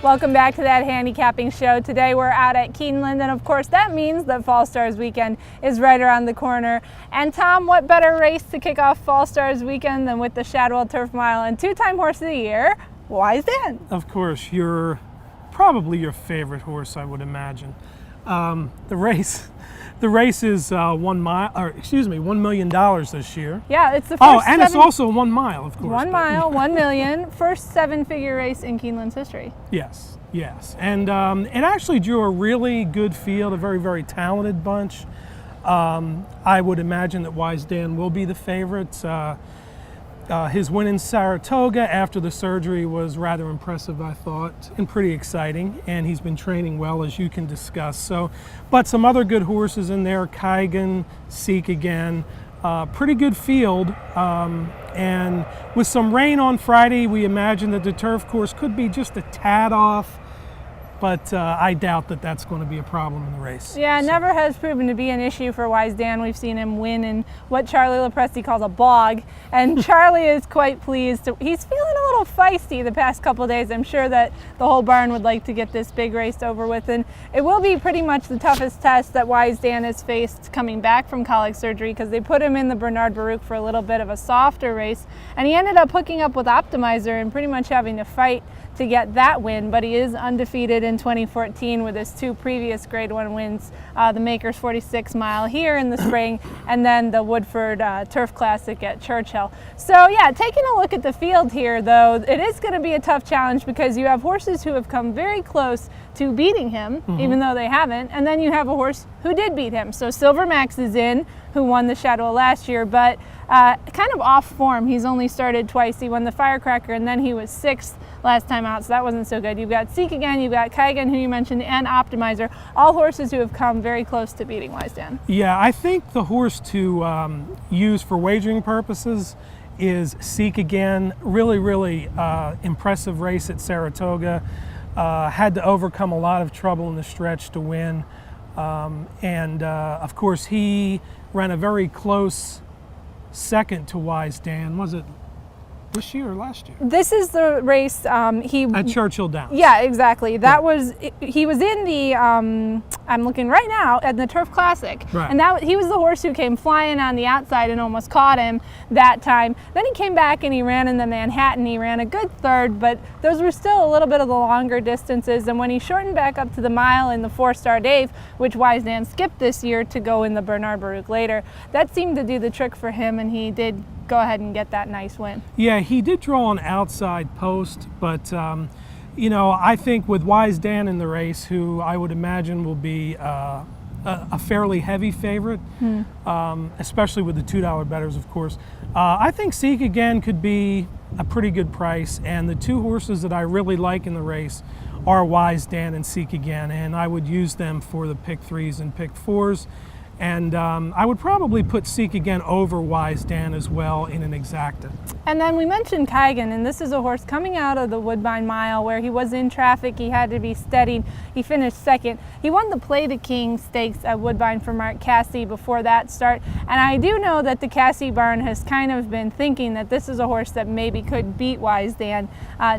Welcome back to that handicapping show. Today we're out at Keeneland, and of course that means that Fall Stars weekend is right around the corner. And Tom, what better race to kick off Fall Stars weekend than with the Shadwell Turf Mile and two-time horse of the year, Wise Dan? Of course, you're probably your favorite horse, I would imagine. The race is $1 million this year. Yeah, it's the first. Oh, and it's also 1 mile, of course. 1 mile, 1 million, first seven-figure race in Keeneland's history. Yes, yes, and it actually drew a really good field, a very, very talented bunch. I would imagine that Wise Dan will be the favorite. His win in Saratoga after the surgery was rather impressive, I thought, and pretty exciting. And he's been training well, as you can discuss. So, but some other good horses in there: Kaigun, Seek again. Pretty good field. And with some rain on Friday, we imagine that the turf course could be just a tad off. But I doubt that that's going to be a problem in the race. Yeah, it never has proven to be an issue for Wise Dan. We've seen him win in what Charlie LaPresti calls a bog, and Charlie is quite pleased. He's feeling a little feisty the past couple of days. I'm sure that the whole barn would like to get this big race over with, and it will be pretty much the toughest test that Wise Dan has faced coming back from colic surgery, because they put him in the Bernard Baruch for a little bit of a softer race, and he ended up hooking up with Optimizer and pretty much having to fight to get that win, but he is undefeated in 2014 with his two previous Grade 1 wins, the Makers 46 Mile here in the spring, and then the Woodford Turf Classic at Churchill. So yeah, taking a look at the field here, though, it is going to be a tough challenge because you have horses who have come very close to beating him, even though they haven't, and then you have a horse who did beat him. So Silver Max is in, who won the Shadwell last year, but kind of off form. He's only started twice. He won the Firecracker, and then he was 6th last time out, so that wasn't so good. You've got Seek again, you've got Kaigun, who you mentioned, and Optimizer, all horses who have come very close to beating Wise Dan. Yeah, I think the horse to use for wagering purposes is Seek again. Really, really impressive race at Saratoga. Had to overcome a lot of trouble in the stretch to win. Of course, he ran a very close second to Wise Dan. Was it this year or last year? This is the race at Churchill Downs. Yeah, exactly. That was he was in the I'm looking right now at the Turf Classic, right. And he was the horse who came flying on the outside and almost caught him that time. Then he came back and he ran in the Manhattan. He ran a good third, but those were still a little bit of the longer distances. And when he shortened back up to the mile in the 4-Star Dave, which Wise Dan skipped this year to go in the Bernard Baruch later, that seemed to do the trick for him, and he did go ahead and get that nice win. Yeah, he did draw an outside post, but you know, I think with Wise Dan in the race, who I would imagine will be a fairly heavy favorite, especially with the $2 bettors, of course, I think Seek again could be a pretty good price, and the two horses that I really like in the race are Wise Dan and Seek again, and I would use them for the pick 3s and pick 4s. And I would probably put Seek again over Wise Dan as well in an exacta. And then we mentioned Kaigun, and this is a horse coming out of the Woodbine Mile where he was in traffic. He had to be steadied. He finished 2nd. He won the Play the King Stakes at Woodbine for Mark Casse before that start. And I do know that the Casse barn has kind of been thinking that this is a horse that maybe could beat Wise Dan.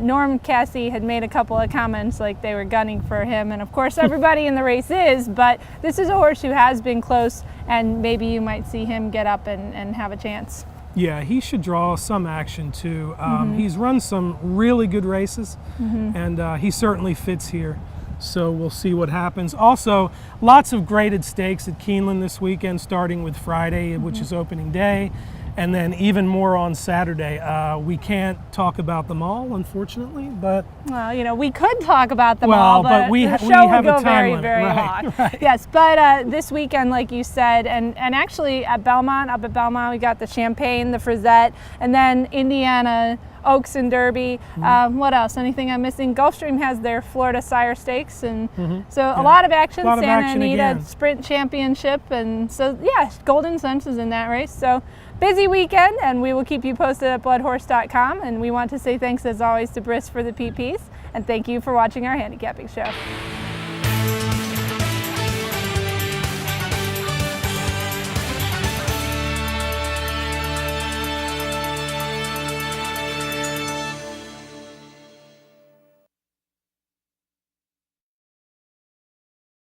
Norm Casse had made a couple of comments like they were gunning for him, and of course everybody in the race is, but this is a horse who has been close, and maybe you might see him get up and have a chance. Yeah, he should draw some action too. He's run some really good races, and he certainly fits here. So we'll see what happens. Also, lots of graded stakes at Keeneland this weekend, starting with Friday, which is opening day, and then even more on Saturday. We can't talk about them all, unfortunately, but... Well, you know, we could talk about them all, but the show would go very, very long. Right. Yes, but this weekend, like you said, and actually at Belmont, up at Belmont, we got the Champagne, the Frisette, and then Indiana, Oaks and Derby. What else? Anything I'm missing? Gulfstream has their Florida Sire Stakes, and so a lot of action. Santa Anita Sprint Championship, and so yeah, Golden Sense is in that race. So busy weekend, and we will keep you posted at bloodhorse.com. And we want to say thanks as always to Briss for the PPs, and thank you for watching our handicapping show.